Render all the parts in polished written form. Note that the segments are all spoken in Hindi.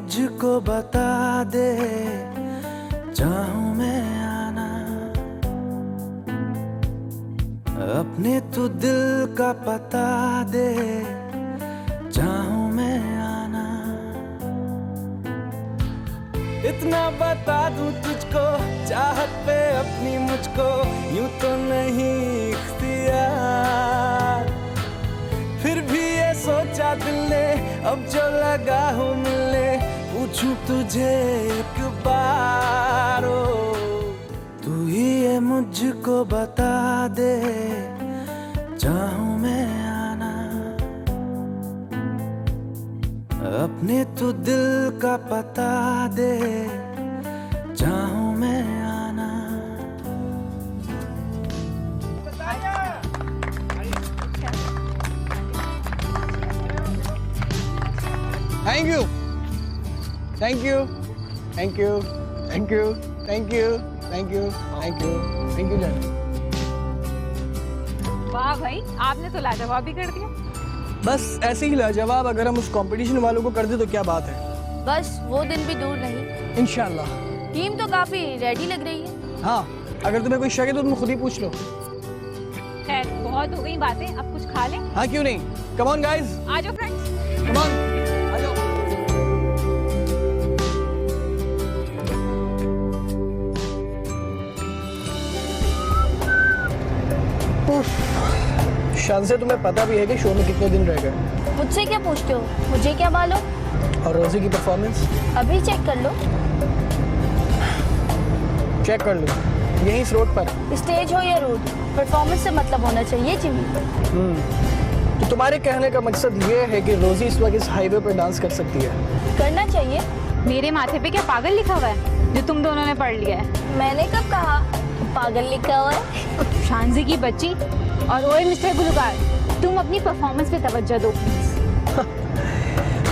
मुझको बता दे, चाहूं मैं आना, अपने तू दिल का पता दे, चाहूं मैं आना। इतना बता दूं तुझको, चाहत पे अपनी मुझको यूं तो नहीं इख्तियार, फिर भी ये सोचा दिल ने अब जो लगा हूँ मिलने, पूछूं तुझे एक बार, ओ तू ही ये मुझको बता दे, चाहूं मैं आना, अपने तू दिल का पता दे, चाहूं मैं आना। Thank you, thank you, thank you, thank you, thank you, thank you, thank you, thank you जान। वाह भाई, आपने तो लाजवाब भी कर दिया। बस ऐसे ही लाजवाब अगर हम उस कंपटीशन वालों को कर दे तो क्या बात है। बस वो दिन भी दूर नहीं। इंशाल्लाह। टीम तो काफी रेडी लग रही है। हाँ, अगर तुम्हें कोई शक है तो तुम खुद ही पूछ लो। खैर, बहुत हो गई बातें, अब कुछ खा लें। हाँ क्यों नहीं, कम ऑन गाइस, आ जाओ फ्रेंड्स। कम ऑन, आ जाओ। शान से तुम्हें पता भी है कि शो में कितने दिन रह गए। मुझसे क्या पूछते हो, मुझे क्या मालूम। और रोजी की परफॉर्मेंस अभी चेक कर लो। चेक कर लो, यहीं इस रोड पर। स्टेज हो या रोड, परफॉर्मेंस से मतलब होना चाहिए जिमी। तो तुम्हारे कहने का मकसद ये है कि रोजी इस वक्त इस हाईवे पर डांस कर सकती है। करना चाहिए। मेरे माथे पे क्या पागल लिखा हुआ है जो तुम दोनों ने पढ़ लिया है? मैंने कब कहा पागल लिखा हुआ है? शानजी की बच्ची और ओए मिस्टर गुलकार, तुम अपनी परफॉर्मेंस पे तवज्जो दो प्लीज।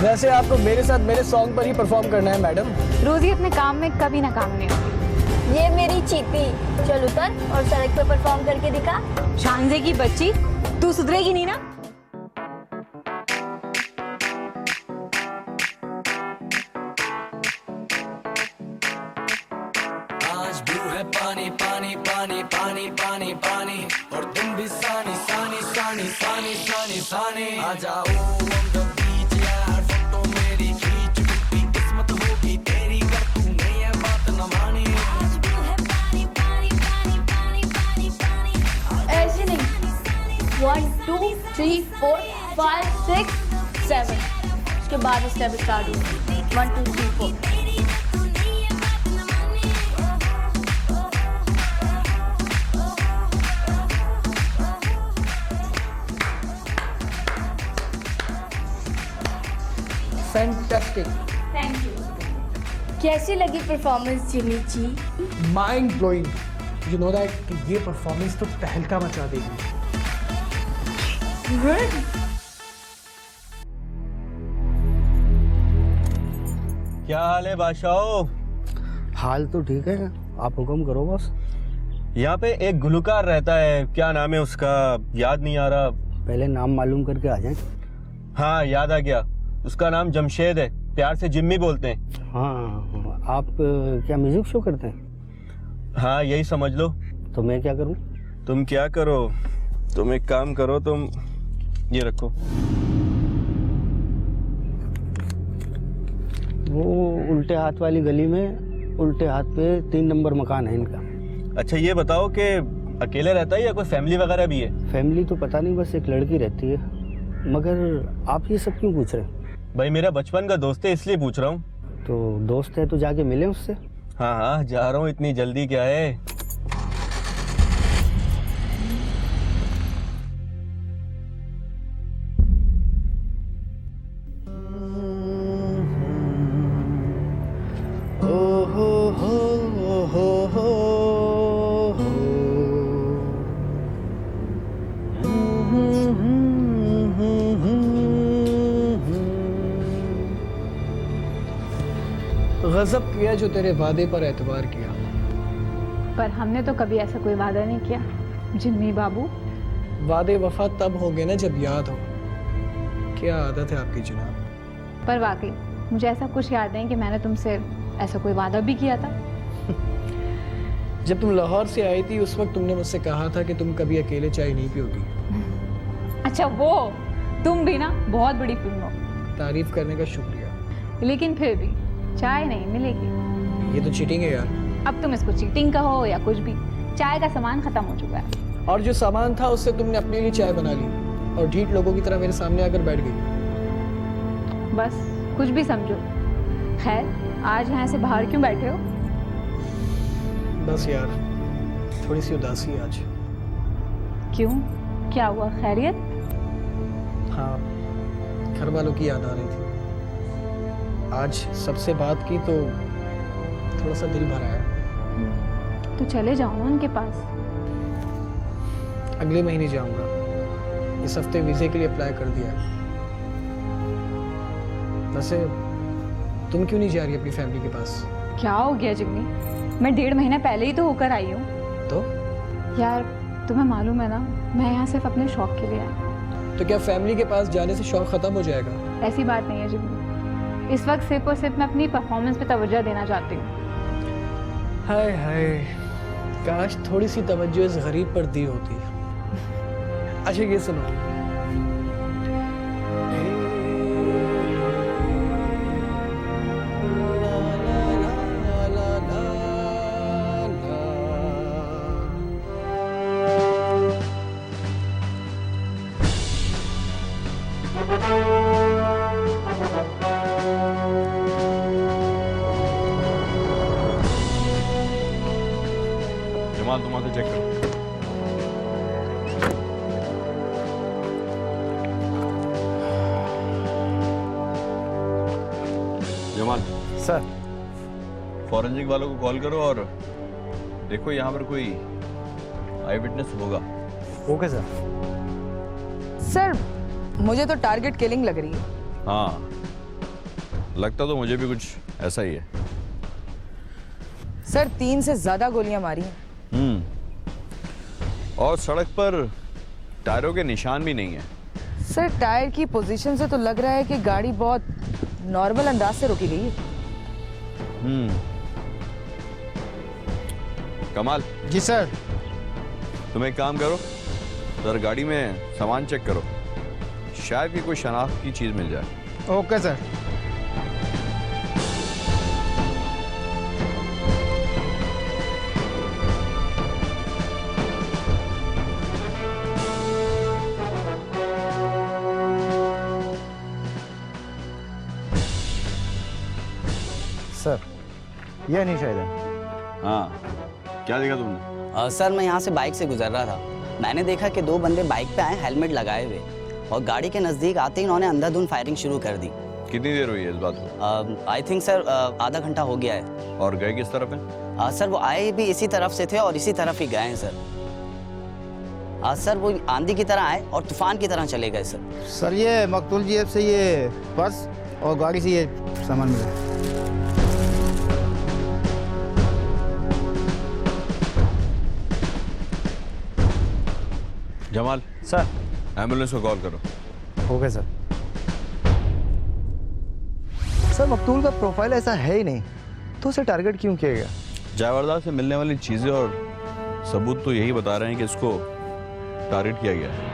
वैसे आपको मेरे साथ मेरे सॉन्ग पर ही परफॉर्म करना है मैडम। रोजी अपने काम में कभी नाकाम नहीं होती। ये मेरी चीती, चल उतर और सड़क पे परफॉर्म करके दिखा। शानजी की बच्ची, तू सुधरेगी नहीं ना? आज भी है पानी पानी पानी पानी पानी पानी, और तुम भी सानी सानी सानी सानी सानी सानी। आ जाओ on the beach यार, फोटो मेरी खींच, टूटी किस्मत होगी तेरी कर तूने ये बात न मानी। आज भी है पानी पानी पानी पानी पानी पानी। ऐसे नहीं, 1 2 3 4 5 6 7, उसके बाद स्टेप स्टार्ट होगा। 1 2 3 4। Fantastic, thank you. कैसी लगी performance Jimmy ji? Mind blowing. You know that कि ये परफॉर्मेंस तो तहलका मचा देगी। गुड। क्या हाल है बादशाह? हाल तो ठीक है, आप हुक्म करो बस। यहाँ पे एक गुलकार रहता है, क्या नाम है उसका, याद नहीं आ रहा। पहले नाम मालूम करके आ जाए। हाँ याद आ गया, उसका नाम जमशेद है, प्यार से जिम्मी बोलते हैं। हाँ, आप क्या म्यूजिक शो करते हैं? हाँ यही समझ लो। तो मैं क्या करूं? तुम क्या करो, तुम एक काम करो, तुम ये रखो। वो उल्टे हाथ वाली गली में उल्टे हाथ पे 3 नंबर मकान है इनका। अच्छा ये बताओ कि अकेले रहता है या कोई फैमिली वगैरह भी है? फैमिली तो पता नहीं, बस एक लड़की रहती है। मगर आप ये सब क्यों पूछ रहे हैं? भाई मेरा बचपन का दोस्त है इसलिए पूछ रहा हूँ। तो दोस्त है तो जाके मिले उससे। हाँ हाँ जा रहा हूँ, इतनी जल्दी क्या है। गजब किया जो तेरे वादे पर एतबार किया। पर हमने तो कभी ऐसा कोई वादा नहीं किया जिम्मी बाबू। वादे वफा तब होंगे ना जब याद हो। क्या आदत है आपकी जनाब। पर वाकई मुझे ऐसा कुछ याद नहीं कि मैंने तुमसे ऐसा कोई वादा भी किया था। जब तुम लाहौर से आई थी उस वक्त तुमने मुझसे कहा था कि तुम कभी अकेले चाय नहीं पियोगी। अच्छा वो, तुम भी ना बहुत बड़ी फिल्म हो। तारीफ करने का शुक्रिया, लेकिन फिर भी चाय नहीं मिलेगी। ये तो चीटिंग है यार। अब तुम इसको चीटिंग कहो या कुछ भी, चाय का सामान खत्म हो चुका है। और जो सामान था उससे तुमने अपने लिए चाय बना ली और ढीठ लोगों की तरह मेरे सामने आकर बैठ गई। बस कुछ भी समझो। खैर, आज यहाँ से बाहर क्यों बैठे हो? बस यार, थोड़ी सी उदासी है आज। क्यों, क्या हुआ? खैरियत? हाँ, घर वालों की याद आ रही थी। आज सबसे बात की तो थोड़ा सा दिल भर आया। तो चले जाओ ना उनके पास। अगले महीने जाऊंगा। इस हफ्ते वीज़े के लिए अप्लाई कर दिया है। वैसे तुम क्यों नहीं जा रही अपनी फैमिली के पास? क्या हो गया जिग्नी? मैं 1.5 महीना पहले ही तो होकर आई हूँ। तो यार तुम्हें मालूम है ना, मैं यहाँ सिर्फ अपने शौक के लिए आई। तो क्या फैमिली के पास जाने से शौक खत्म हो जाएगा? ऐसी बात नहीं है जिग्नी, इस वक्त सिर्फ और सिर्फ मैं अपनी परफॉर्मेंस पे तवज्जो देना चाहती हूँ। हाय हाय, काश थोड़ी सी तवज्जो इस गरीब पर दी होती। अच्छा ये सुनो, जमाल तुम आके चेक करो। जमाल सर, फॉरेंसिक वालों को कॉल करो और देखो यहाँ पर कोई आई विटनेस होगा। Okay sir. सर मुझे तो टारगेट किलिंग लग रही है। हाँ, लगता तो मुझे भी कुछ ऐसा ही है। सर 3 से ज्यादा गोलियां मारी हैं। और सड़क पर टायरों के निशान भी नहीं है। सर टायर की पोजीशन से तो लग रहा है कि गाड़ी बहुत नॉर्मल अंदाज से रोकी गई है। कमाल जी सर। तुम एक काम करो, जरा गाड़ी में सामान चेक करो, शायद कि कोई शनाख्त की चीज मिल जाए। Okay sir. सर यह नहीं शायद है। हाँ, क्या देखा तुमने? सर मैं यहाँ से बाइक से गुजर रहा था, मैंने देखा कि 2 बंदे बाइक पे आए हेलमेट लगाए हुए, और गाड़ी के नज़दीक आते ही उन्होंने अंधाधुंध फायरिंग शुरू कर दी। कितनी देर हुई है इस बात को? आई थिंक सर आधा घंटा हो गया है। और गए किस तरफ है? सर वो आए भी इसी तरफ से थे और इसी तरफ ही गए हैं सर। सर वो आंधी की तरह आए और तूफान की तरह चले गए सर। सर ये मकतूल जेब से ये पर्स और गाड़ी से ये सामान मिला। जमाल सर एम्बुलेंस को कॉल करो। Okay sir. सर मकतूल का प्रोफाइल ऐसा है ही नहीं, तो उसे टारगेट क्यों किया गया? जायवरदार से मिलने वाली चीजें और सबूत तो यही बता रहे हैं कि इसको टारगेट किया गया है।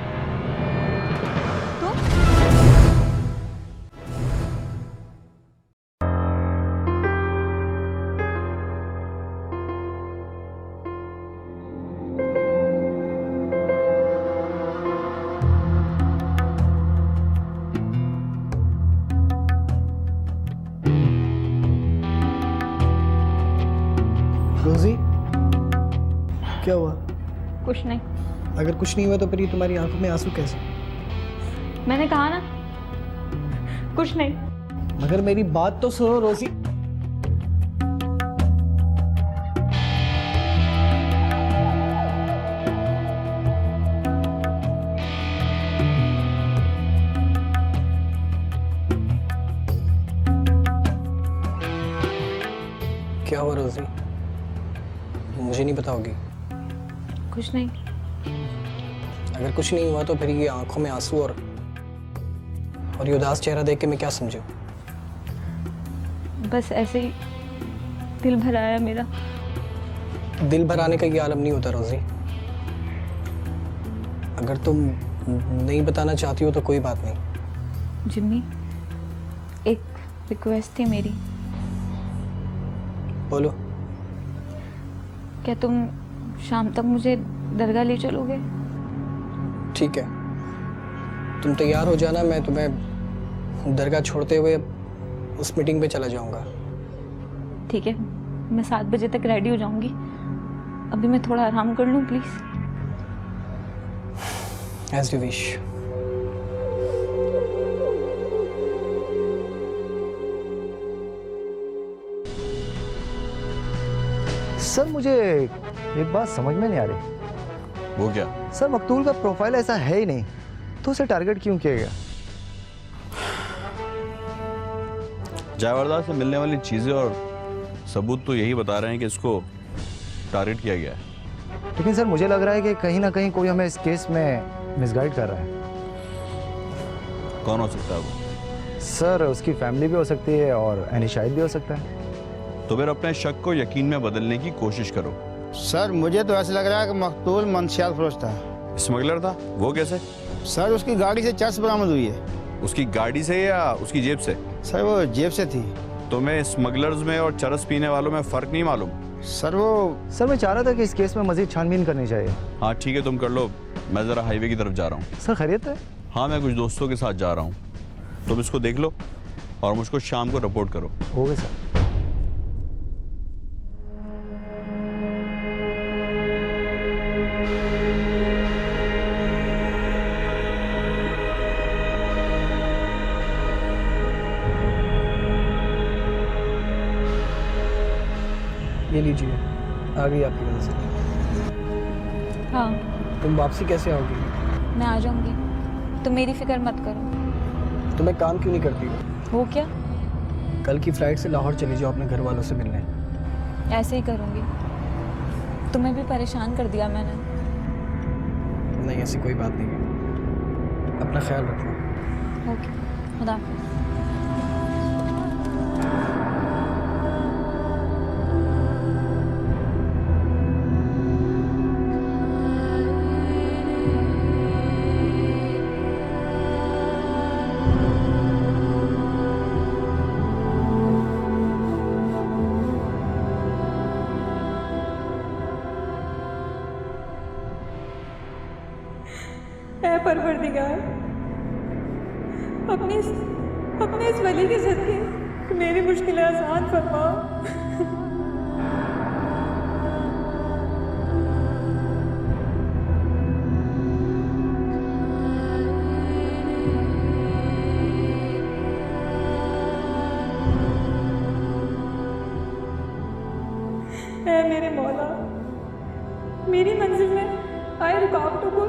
रोजी, क्या हुआ? कुछ नहीं। अगर कुछ नहीं हुआ तो फिर ये तुम्हारी आंखों में आंसू कैसे? मैंने कहा ना कुछ नहीं। मगर मेरी बात तो सुनो रोजी। क्या हुआ रोजी? मुझे नहीं बताओगी? कुछ नहीं। अगर कुछ नहीं हुआ तो फिर ये आंखों में आंसू और ये उदास चेहरा देख के मैं क्या समझूं? बस ऐसे ही दिल भर आया मेरा। दिल भर आने का ये आलम नहीं होता रोजी। अगर तुम नहीं बताना चाहती हो तो कोई बात नहीं। जिम्मी, एक रिक्वेस्ट थी मेरी। बोलो। क्या तुम शाम तक मुझे दरगाह ले चलोगे? ठीक है, तुम तैयार हो जाना, मैं तुम्हें दरगाह छोड़ते हुए उस मीटिंग पे चला जाऊंगा। ठीक है, मैं 7 बजे तक रेडी हो जाऊंगी। अभी मैं थोड़ा आराम कर लूं please. As you wish. Sir मुझे एक बात समझ में नहीं आ रही। वो क्या? सर मकतूल का प्रोफाइल ऐसा है ही नहीं, तो उसे टारगेट क्यों किया गया? जायवर्दा से मिलने वाली चीजें और सबूत तो यही बता रहे हैं कि इसको टारगेट किया गया है। लेकिन सर मुझे लग रहा है कि कहीं ना कहीं कोई हमें इस केस में मिसगाइड कर रहा है। कौन हो सकता है वो? सर उसकी फैमिली भी हो सकती है और अनिशाद भी हो सकता है। तो फिर अपने शक को यकीन में बदलने की कोशिश करो। सर मुझे तो ऐसा लग रहा है कि मकतूल मंशियात फरोश था। स्मगलर था? वो कैसे? सर उसकी गाड़ी से चर्च बरामद हुई है। उसकी गाड़ी से या उसकी जेब से? सर वो जेब से थी। तुम्हें स्मगलर्स में और चरस पीने वालों में फर्क नहीं मालूम? सर मैं चाह रहा था कि इस केस में मजीद छानबीन करनी चाहिए। हाँ ठीक है, तुम कर लो, मैं ज़रा हाईवे की तरफ जा रहा हूँ। सर खैरियत है? हाँ, मैं कुछ दोस्तों के साथ जा रहा हूँ। तुम इसको देख लो और मुझको शाम को रिपोर्ट करो। Okay sir. ये लीजिए, आ गई आपकी मंजिल। हाँ, तुम वापसी कैसे आओगी? मैं आ जाऊंगी, तुम मेरी फिक्र मत करो। तुम एक काम क्यों नहीं करती हो? वो क्या? कल की फ्लाइट से लाहौर चली जाओ अपने घर वालों से मिलने। ऐसे ही करूंगी। तुम्हें भी परेशान कर दिया मैंने। नहीं, ऐसी कोई बात नहीं है। अपना ख्याल रखना। ओके, खुदा हाफिज़। ऐ परवरदिगार, अपने इस वली के सदके मेरी मुश्किलें आसान फरमा। ऐ मेरे मौला, मेरी मंजिल में आए रुकावटों को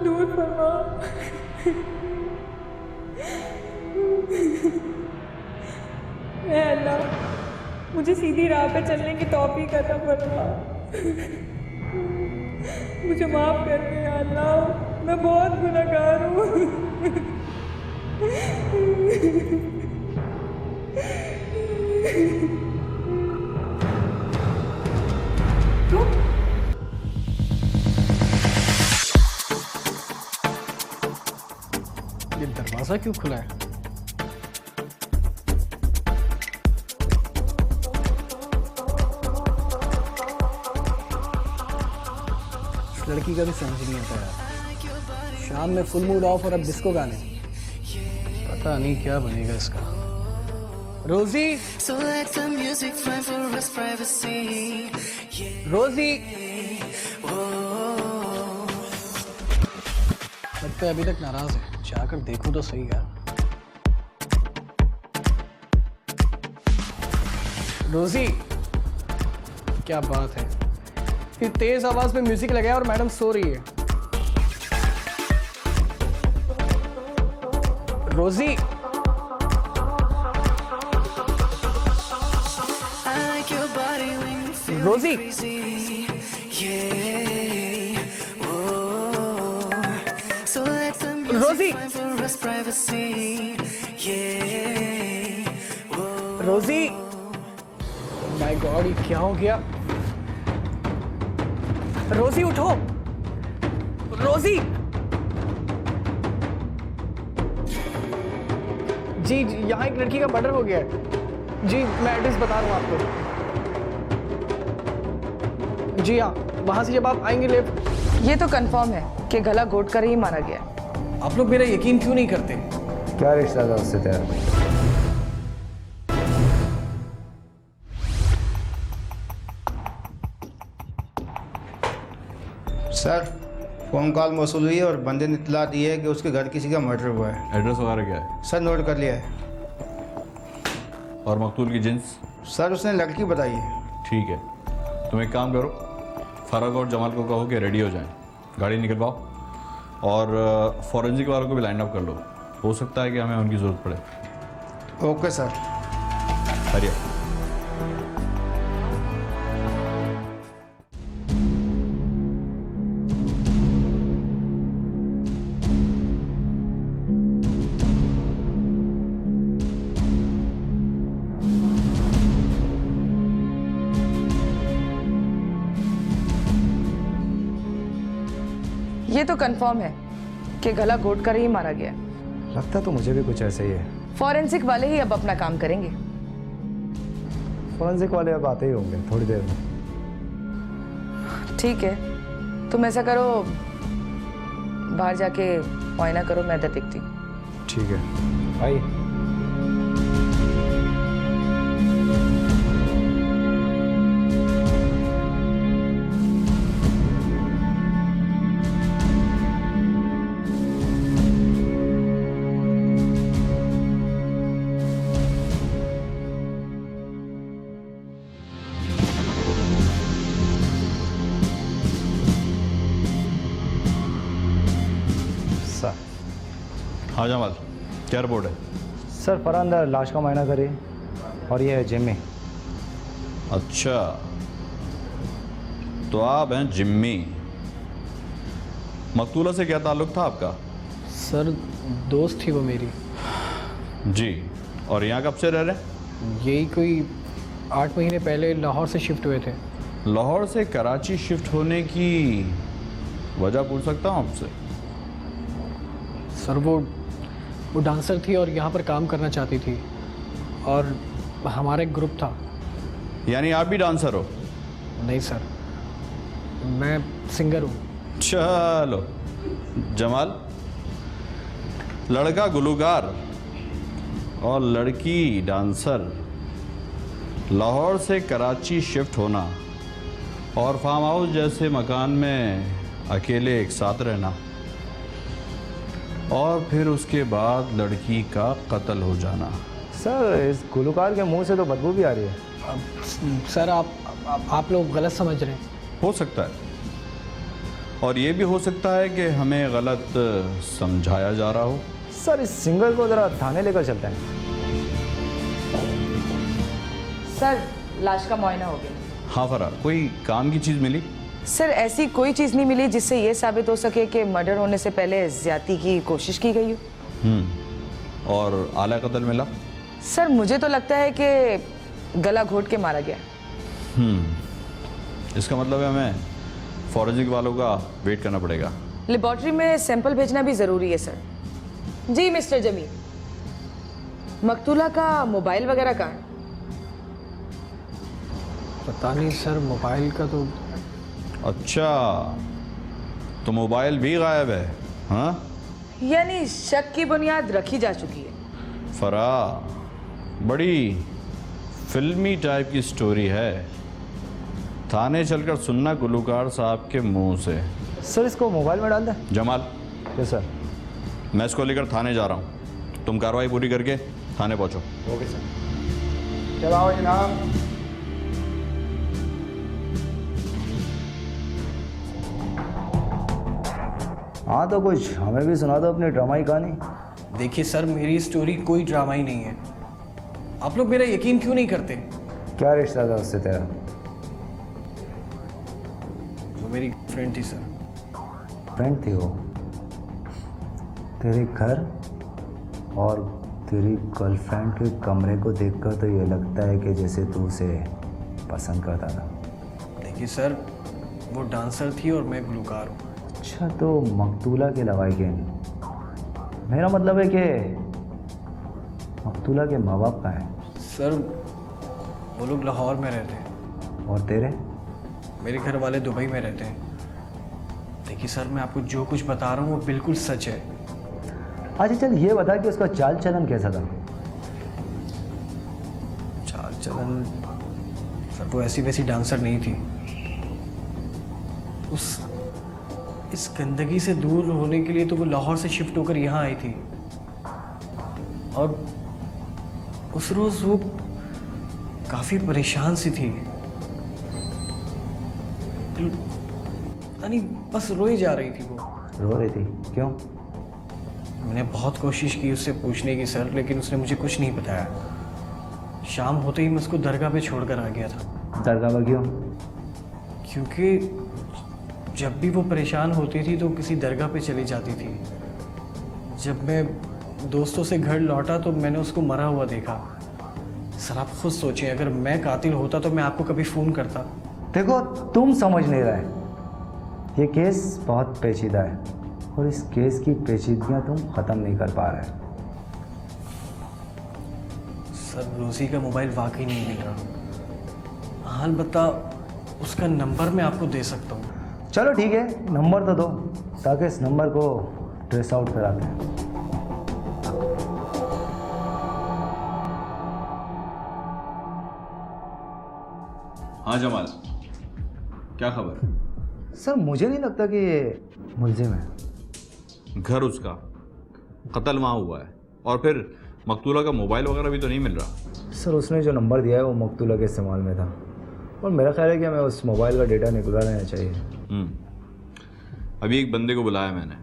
दूर फरमा। ऐ अल्लाह, मुझे सीधी राह पे चलने की तौफीक अता फरमा। मुझे माफ कर दे या अल्लाह, मैं बहुत गुनहगार हूँ। ये दरवाजा क्यों खुला है? इस लड़की का भी समझ नहीं आता यार। शाम में फुल मूड ऑफ और अब डिस्को गाने। पता नहीं क्या बनेगा इसका। रोजी, रोजी, लगता है अभी तक नाराज है। जाकर देखूं तो सही यार। रोजी, क्या बात है, फिर तेज आवाज में म्यूजिक लगाया और मैडम सो रही है। रोजी, रोजी, रोजी, रोजी, माय गॉड, ये क्या हो गया? रोजी उठो, रोजी। जी यहाँ एक लड़की का मर्डर हो गया है। जी मैं एड्रेस बता रहा हूँ आपको। जी हाँ, वहाँ से जब आप आएंगे लेफ्ट। ये तो कंफर्म है कि गला घोट कर ही मारा गया। आप लोग मेरा यकीन क्यों नहीं करते? क्या रिश्ता था उससे तेरा? सर, फ़ोन कॉल मौसूल हुई है और बंदे ने इतला दी है कि उसके घर किसी का मर्डर हुआ है। एड्रेस वगैरह क्या है? सर नोट कर लिया है। और मकतूल की जिन्स? सर उसने लड़की बताई है। ठीक है, तुम एक काम करो, फराग और जमाल को कहो कि रेडी हो जाएं, गाड़ी निकलवाओ और फॉरेंसिक वालों को भी लाइन अप कर लो। हो सकता है कि हमें उनकी ज़रूरत पड़े। Okay sir. हरिया। ये तो कंफर्म है कि गला घोट कर ही मारा गया। लगता तो मुझे भी कुछ ऐसे ही है। फॉरेंसिक वाले ही अब अपना काम करेंगे। फॉरेंसिक वाले अब आते ही होंगे थोड़ी देर में। ठीक है, तुम ऐसा करो, बाहर जाके मुआयना करो, मैं इधर देखती हूँ। ठीक है, आइए। हाँ जमाल, क्या रिपोर्ट है? सर फरहान अंदर लाश का मायना करे और ये है जिम्मी। अच्छा, तो आप हैं जिम्मी। मकतूला से क्या ताल्लुक था आपका? सर दोस्त थी वो मेरी। जी, और यहाँ कब से रह रहे हैं? यही कोई 8 महीने पहले लाहौर से शिफ्ट हुए थे। लाहौर से कराची शिफ्ट होने की वजह पूछ सकता हूँ आपसे? सर वो डांसर थी और यहाँ पर काम करना चाहती थी और हमारा एक ग्रुप था। यानी आप भी डांसर हो? नहीं सर, मैं सिंगर हूँ। चलो जमाल, लड़का गुलूकार और लड़की डांसर, लाहौर से कराची शिफ्ट होना और फार्म हाउस जैसे मकान में अकेले एक साथ रहना और फिर उसके बाद लड़की का कत्ल हो जाना। सर इस गुलूकार के मुंह से तो बदबू भी आ रही है। सर आप लोग गलत समझ रहे हैं। हो सकता है, और ये भी हो सकता है कि हमें गलत समझाया जा रहा हो। सर इस सिंगर को ज़रा थाने लेकर चलते हैं। सर लाश का मुआयना हो गया। हाँ फरा, कोई काम की चीज़ मिली? सर ऐसी कोई चीज़ नहीं मिली जिससे ये साबित हो सके कि मर्डर होने से पहले ज्यादती की कोशिश की गई हो। और आला कत्ल मिला? सर मुझे तो लगता है कि गला घोट के मारा गया। इसका मतलब है हमें फॉरेंसिक वालों का वेट करना पड़ेगा। लेबॉर्ट्री में सैंपल भेजना भी ज़रूरी है सर। जी मिस्टर जमील, मकतूला का मोबाइल वगैरह कहाँ है? पता नहीं सर, मोबाइल का तो। अच्छा, तो मोबाइल भी गायब है? हाँ, यानी शक की बुनियाद रखी जा चुकी है। फरा, बड़ी फिल्मी टाइप की स्टोरी है। थाने चलकर सुनना गुलूकार साहब के मुंह से। सर इसको मोबाइल में डाल दें? जमाल। Yes sir. मैं इसको लेकर थाने जा रहा हूँ, तुम कार्रवाई पूरी करके थाने पहुँचो। Okay sir. चलाओ जनाब। हाँ तो कुछ हमें भी सुना दो अपनी ड्रामाई कहानी। देखिए सर, मेरी स्टोरी कोई ड्रामा ही नहीं है। आप लोग मेरा यकीन क्यों नहीं करते? क्या रिश्ता था उससे तेरा? वो मेरी फ्रेंड थी सर। फ्रेंड थी वो? तेरे घर और तेरी गर्लफ्रेंड के कमरे को देखकर तो ये लगता है कि जैसे तू उसे पसंद करता था। देखिए सर, वो डांसर थी और मैं गुलकार हूँ। अच्छा, तो मकतूला के लवाइकेन, मेरा मतलब है कि मकतूला के माँ बाप का है। सर वो लोग लाहौर में रहते हैं। और तेरे? मेरे घर वाले दुबई में रहते हैं। देखिए सर, मैं आपको जो कुछ बता रहा हूँ वो बिल्कुल सच है। अच्छा चल, ये बता कि उसका चाल चलन कैसा था? चाल चलन सर, वो ऐसी वैसी डांसर नहीं थी। इस गंदगी से दूर होने के लिए तो वो लाहौर से शिफ्ट होकर यहाँ आई थी। और उस रोज़ वो काफ़ी परेशान सी थी, यानी बस रोई जा रही थी। वो रो रही थी? क्यों? मैंने बहुत कोशिश की उससे पूछने की सर, लेकिन उसने मुझे कुछ नहीं बताया। शाम होते ही मैं उसको दरगाह पे छोड़कर आ गया था। दरगाह पर क्यों? क्योंकि जब भी वो परेशान होती थी तो किसी दरगाह पे चली जाती थी। जब मैं दोस्तों से घर लौटा तो मैंने उसको मरा हुआ देखा। सर आप खुद सोचें, अगर मैं कातिल होता तो मैं आपको कभी फ़ोन करता? देखो, तुम समझ नहीं रहे, ये केस बहुत पेचीदा है और इस केस की पेचीदगियाँ तुम ख़त्म नहीं कर पा रहे। सर रोज़ी का मोबाइल वाकई नहीं मिल रहा। हाँ अलबत्ता उसका नंबर मैं आपको दे सकता हूँ। चलो ठीक है, नंबर तो दो ताकि इस नंबर को ट्रेस आउट कराते हैं। हाँ जमाल, क्या खबर? सर मुझे नहीं लगता कि ये मुलजिम है। घर उसका, कत्ल वहाँ हुआ है, और फिर मकतूला का मोबाइल वगैरह भी तो नहीं मिल रहा। सर उसने जो नंबर दिया है वो मकतूला के इस्तेमाल में था, और मेरा ख्याल है कि हमें उस मोबाइल का डेटा निकला रहना चाहिए। अभी एक बंदे को बुलाया मैंने,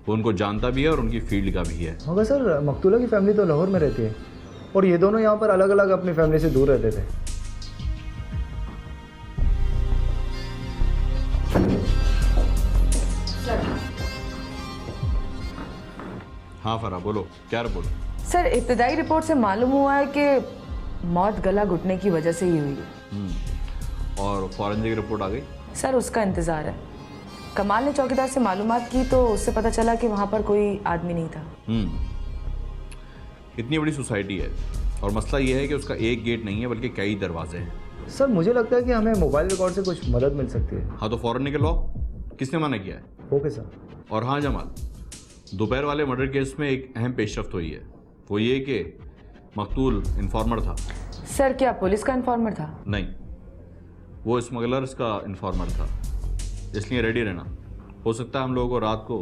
वो उनको जानता भी है और उनकी फील्ड का भी है। मगर सर मकतूला की फैमिली तो लाहौर में रहती है और ये दोनों यहाँ पर अलग अलग अपनी फैमिली से दूर रहते थे। हाँ फरा, बोलो क्या रिपोर्ट? सर इब्तदाई रिपोर्ट से मालूम हुआ है कि मौत गला घुटने की वजह से ही हुई है। और फॉरेंसिक रिपोर्ट आ गई? सर उसका इंतज़ार है। कमाल ने चौकीदार से मालूमात की तो उससे पता चला कि वहाँ पर कोई आदमी नहीं था। इतनी बड़ी सोसाइटी है और मसला ये है कि उसका एक गेट नहीं है बल्कि कई दरवाजे हैं। सर मुझे लगता है कि हमें मोबाइल रिकॉर्ड से कुछ मदद मिल सकती है। हाँ तो फौरन निकलवाओ। किसने मना किया है? Okay sir. और हाँ जमाल, दोपहर वाले मर्डर केस में एक अहम पेशरफ्त हुई है, वो ये कि मकतूल इन्फॉर्मर था। सर क्या पुलिस का इन्फॉर्मर था? नहीं, वो स्मगलर्स का इन्फॉर्मर था, इसलिए रेडी रहना। हो सकता है हम लोगों को रात को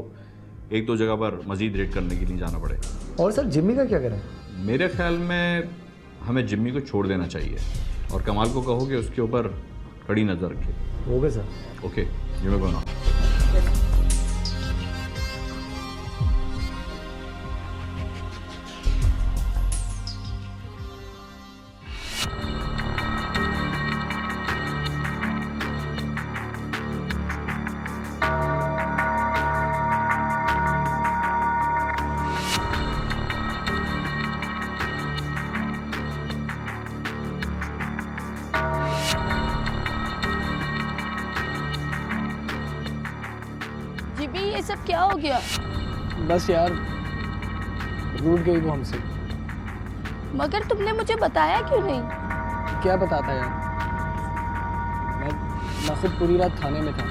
एक दो जगह पर मजीद रेड करने के लिए जाना पड़े। और सर जिम्मी का क्या करें? मेरे ख्याल में हमें जिम्मी को छोड़ देना चाहिए और कमाल को कहो कि उसके ऊपर कड़ी नज़र रखे। Okay sir. ओके, जिम्मी को ना। जिमी ये सब क्या हो गया? बस यार, रूठ गई वो हमसे। मगर तुमने मुझे बताया क्यों नहीं? क्या बताता यार, मैं खुद पूरी रात थाने में था।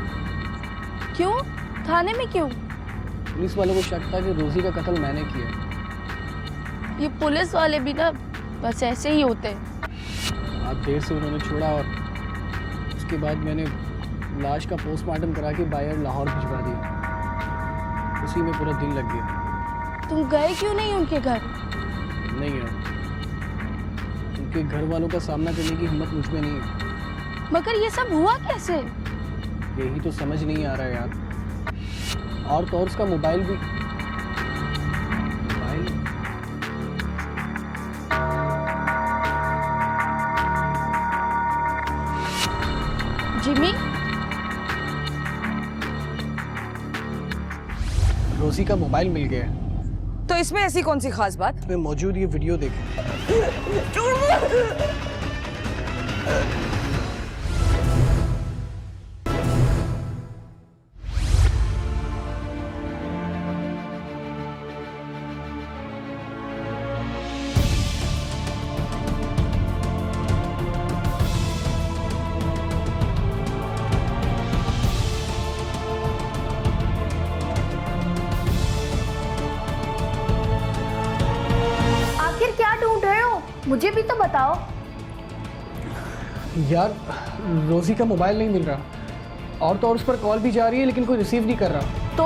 क्यों? थाने में क्यों? पुलिस वालों को शक था कि रोजी का कत्ल मैंने किया। ये पुलिस वाले भी ना बस ऐसे ही होते हैं। आज देर से उन्होंने छोड़ा और उसके बाद मैंने लाश का पोस्टमार्टम करा के बाहर लाहौर भिजवा दिया। उसी में पूरा दिन लग गया। तुम गए क्यों नहीं उनके घर? नहीं यार, उनके घर वालों का सामना करने की हिम्मत मुझ में नहीं है। मगर ये सब हुआ कैसे? यही तो समझ नहीं आ रहा है यार। और तो और उसका मोबाइल भी। जिमी, रोजी का मोबाइल मिल गया। तो इसमें ऐसी कौन सी खास बात? इसमें मौजूद ये वीडियो देखें। मुझे भी तो बताओ। यार रोज़ी का मोबाइल नहीं मिल रहा और तो और उस पर कॉल भी जा रही है लेकिन कोई रिसीव नहीं कर रहा। तो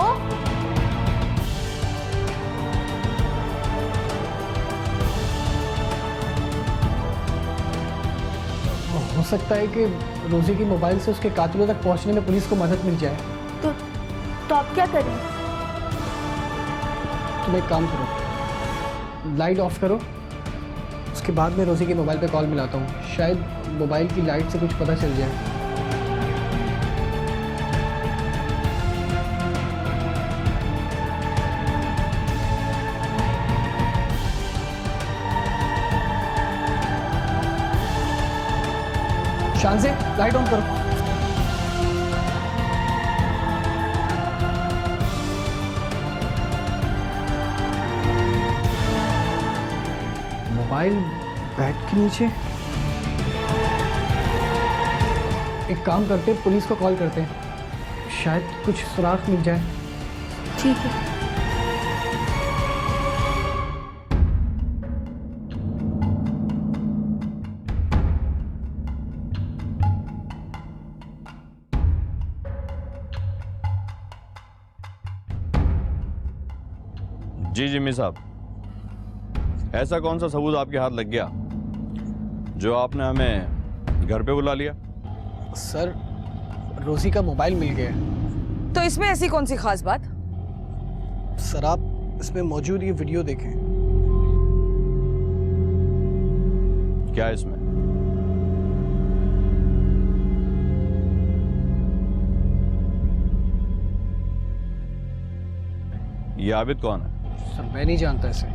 हो सकता है कि रोज़ी की मोबाइल से उसके कातिलों तक पहुंचने में पुलिस को मदद मिल जाए। तो आप क्या करें? तुम एक काम करो, लाइट ऑफ करो, उसके बाद मैं रोज़ी के मोबाइल पे कॉल मिलाता हूँ, शायद मोबाइल की लाइट से कुछ पता चल जाए। शान से लाइट ऑन करो। मोबाइल बेड के नीचे। एक काम करते हैं, पुलिस को कॉल करते हैं, शायद कुछ सुराग मिल जाए। ठीक है। जी जिम्मी साहब, ऐसा कौन सा सबूत आपके हाथ लग गया जो आपने हमें घर पे बुला लिया? सर रोज़ी का मोबाइल मिल गया। तो इसमें ऐसी कौन सी खास बात? सर आप इसमें मौजूद ये वीडियो देखें। क्या है इसमें? ये आबिद कौन है? सर मैं नहीं जानता इसे,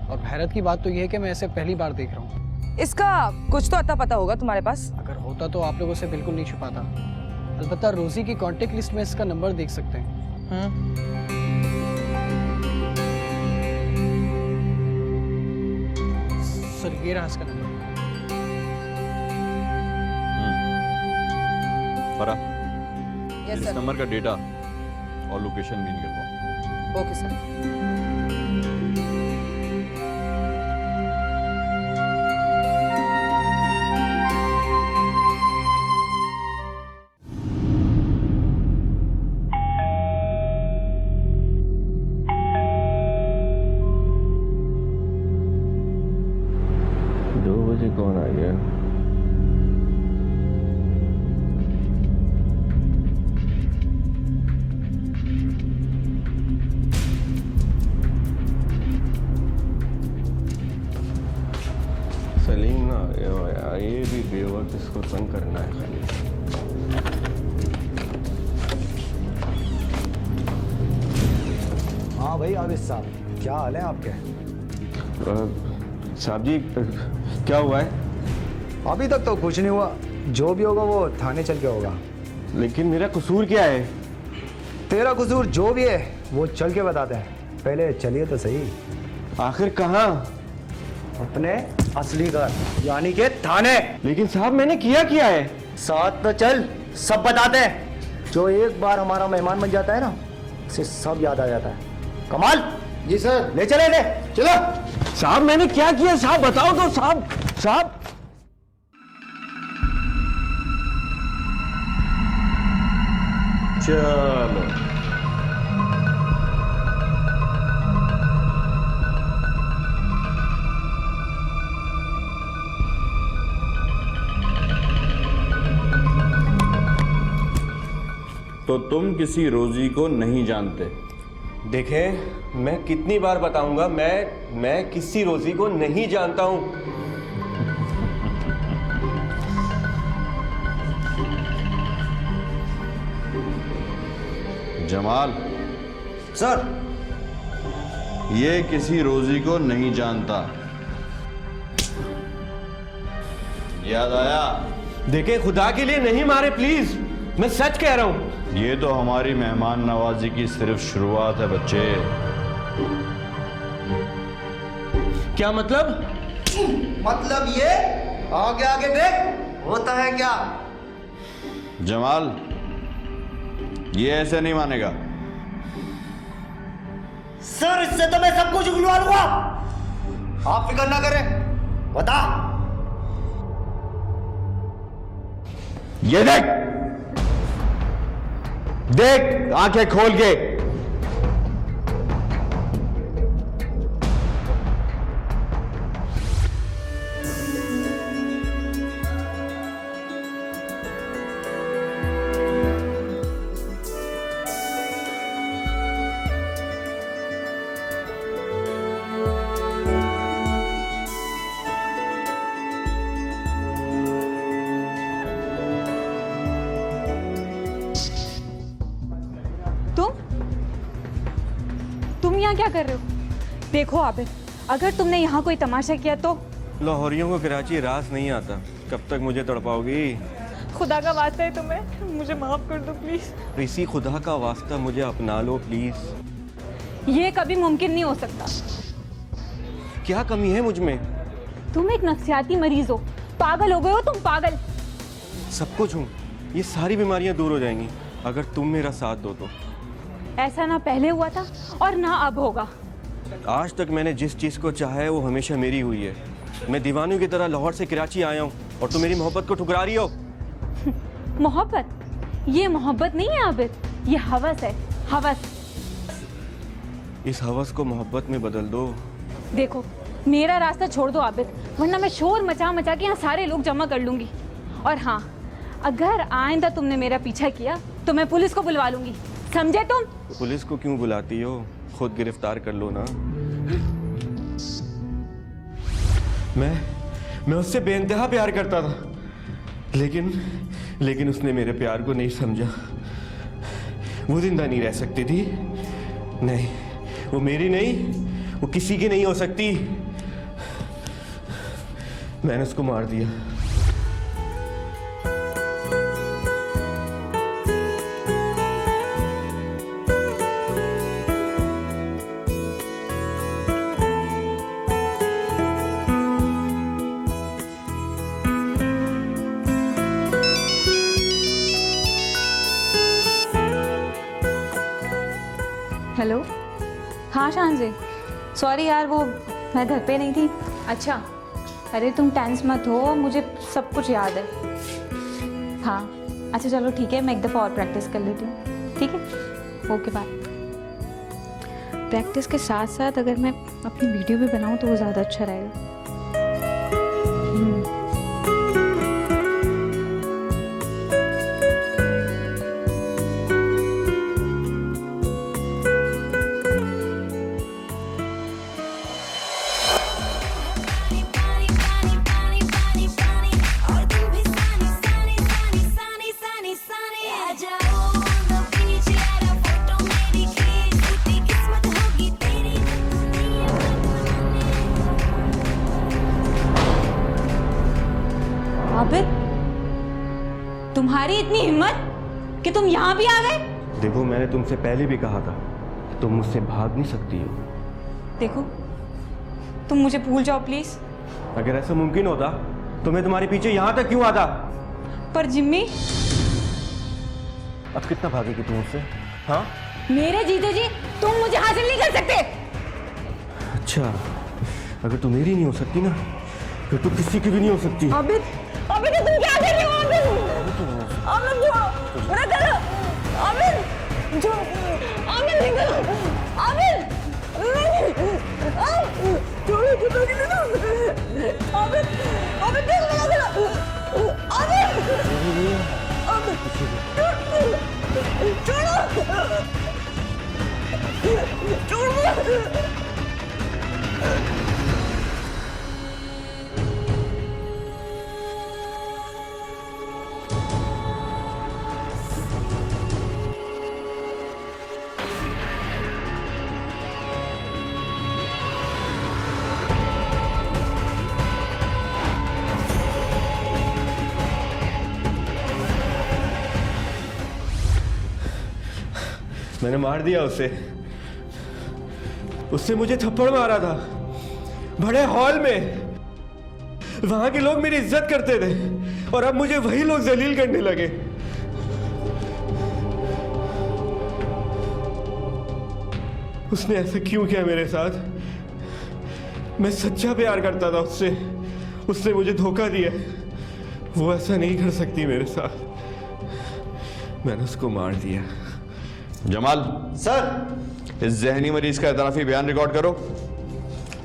और हैरत की बात तो ये है कि मैं इसे पहली बार देख रहा हूँ। इसका कुछ तो अता पता होगा तुम्हारे पास? अगर होता तो आप लोगों से बिल्कुल नहीं छुपाता। अलबत्ता रोज़ी की कांटेक्ट लिस्ट में इसका नंबर देख सकते हैं। सर ये रहा इसका नंबर। फराह, यस इस सर। नंबर का डेटा और लोकेशन भी निकलवाओ। Okay sir. कौन आ गया? सलीम ना आ गया हो यार, ये भी बेवक्त, इसको तंग करना है खाली। हाँ भाई आबिद साहब, क्या हाल है आपके? साहब जी क्या हुआ है? अभी तक तो कुछ नहीं हुआ, जो भी होगा वो थाने चल के होगा। लेकिन मेरा कसूर क्या है? तेरा कसूर जो भी है वो चल के बताते हैं, पहले चलिए तो सही। आखिर कहाँ? अपने असली घर यानी के थाने। लेकिन साहब मैंने किया है? साथ तो चल, सब बताते हैं। जो एक बार हमारा मेहमान बन जाता है ना, उसे सब याद आ जाता है। कमाल। जी सर। ले चले, ले चलो। साहब मैंने क्या किया साहब, बताओ तो साहब। साहब चलो तो तुम किसी रोजी को नहीं जानते? देखें, मैं कितनी बार बताऊंगा, मैं किसी रोजी को नहीं जानता हूं। जमाल सर, ये किसी रोजी को नहीं जानता, याद आया? देखें, खुदा के लिए नहीं मारे प्लीज, मैं सच कह रहा हूं। ये तो हमारी मेहमान नवाजी की सिर्फ शुरुआत है बच्चे। क्या मतलब? मतलब ये आगे आगे देख, होता है क्या? जमाल, ये ऐसे नहीं मानेगा। सर, इससे तो मैं सब कुछ उगलवा लूंगा, आप फिक्र ना करें। बता। ये देख, देख आंखें खोल के। तुम यहाँ क्या कर रहे हो? देखो आबिद, अगर तुमने यहाँ कोई तमाशा किया तो लाहौरियों को कराची रास नहीं आता। कब तक मुझे तड़पाओगी? खुदा का वास्ता है तुम्हें, मुझे माफ कर दो प्लीज। इसी खुदा का वास्ता मुझे अपना लो प्लीज। ये कभी मुमकिन नहीं हो सकता। क्या कमी है मुझ में? तुम एक नफ्सियाती मरीज हो, पागल हो गए हो तुम, पागल। सब कुछ हूँ, ये सारी बीमारियां दूर हो जाएंगी अगर तुम मेरा साथ दो तो। ऐसा ना पहले हुआ था और ना अब होगा। आज तक मैंने जिस चीज़ को चाहा है वो हमेशा मेरी हुई है। मैं दीवानों की तरह लाहौर से कराची आया हूँ और तुम मेरी मोहब्बत को ठुकरा रही हो। मोहब्बत? ये मोहब्बत नहीं है आबिद, ये हवस है, हवस। इस हवस को मोहब्बत में बदल दो। देखो, मेरा रास्ता छोड़ दो आबिद, वरना मैं शोर मचा मचा के यहाँ सारे लोग जमा कर लूंगी। और हाँ, अगर आइंदा तुमने मेरा पीछा किया तो मैं पुलिस को बुलवा लूंगी, समझे तुम? पुलिस को क्यों बुलाती हो? खुद गिरफ्तार कर लो ना। मैं उससे बेइंतहा प्यार करता था, लेकिन उसने मेरे प्यार को नहीं समझा। वो जिंदा नहीं रह सकती थी। नहीं, वो मेरी नहीं, वो किसी की नहीं हो सकती। मैंने उसको मार दिया। हेलो, हाँ शान जी, सॉरी यार, वो मैं घर पे नहीं थी। अच्छा, अरे तुम टेंस मत हो, मुझे सब कुछ याद है। हाँ, अच्छा चलो ठीक है, मैं एक दफ़ा और प्रैक्टिस कर लेती हूँ, ठीक है? Okay bye. प्रैक्टिस के साथ साथ अगर मैं अपनी वीडियो भी बनाऊँ तो वो ज़्यादा अच्छा रहेगा। आबिद, तुम्हारी इतनी हिम्मत कि तुम यहाँ भी आ गए? देखो, मैंने तुमसे पहले भी कहा था, तुम मुझसे भाग नहीं सकती हो। देखो, तुम मुझे भूल जाओ प्लीज। अगर ऐसा मुमकिन होता तो मैं तुम्हारे पीछे यहाँ तक क्यों आता? पर जिम्मी, अब कितना भागेगी तुम मुझसे? हाँ, मेरे जीते जी तुम मुझे हासिल नहीं कर सकते। अच्छा, अगर तुम मेरी नहीं हो सकती ना, फिर तुम किसी की भी नहीं हो सकती। आबिद, आबिद तुम क्या कर रहे हो? आबिद, जो ना करो, आबिद, जो आबिद नहीं करो, आबिद, छोड़ो, छोड़ो, आबिद, आबिद देखो ना करो, आबिद, छोड़ो, छोड़ो। मैंने मार दिया उसे। उससे मुझे थप्पड़ मारा था बड़े हॉल में। वहां के लोग मेरी इज्जत करते थे और अब मुझे वही लोग जलील करने लगे। उसने ऐसा क्यों किया मेरे साथ? मैं सच्चा प्यार करता था उससे, उसने मुझे धोखा दिया है। वो ऐसा नहीं कर सकती मेरे साथ। मैंने उसको मार दिया। जमाल, सर। इस जहनी मरीज का एतराफी बयान रिकॉर्ड करो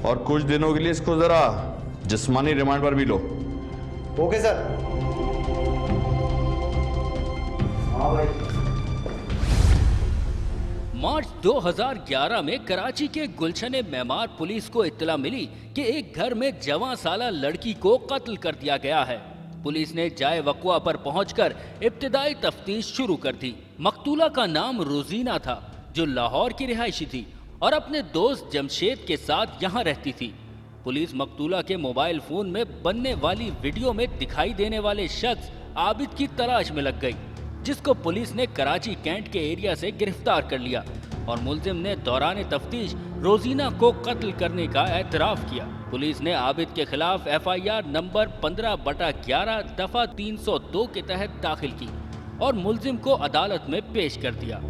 और कुछ दिनों के लिए इसको जरा जिस्मानी रिमांड पर भी लो। Okay sir. हाँ भाई। मार्च 2011 में कराची के गुलशन मेमार पुलिस को इत्तला मिली कि एक घर में जवां साला लड़की को कत्ल कर दिया गया है। पुलिस ने जाए वक़्वा पर पहुंचकर इब्तिदाई तफ्तीश शुरू कर दी। मकतूला का नाम रोजीना था, जो लाहौर की रिहायशी थी और अपने दोस्त जमशेद के साथ यहाँ रहती थी। पुलिस मकतूला के मोबाइल फोन में बनने वाली वीडियो में दिखाई देने वाले शख्स आबिद की तलाश में लग गई, जिसको पुलिस ने कराची कैंट के एरिया से गिरफ्तार कर लिया और मुलजिम ने दौरान तफ्तीश रोजीना को कत्ल करने का एतराफ़ किया। पुलिस ने आबिद के खिलाफ FIR नंबर 15/11 दफ़ा 302 के तहत दाखिल की और मुलजिम को अदालत में पेश कर दिया।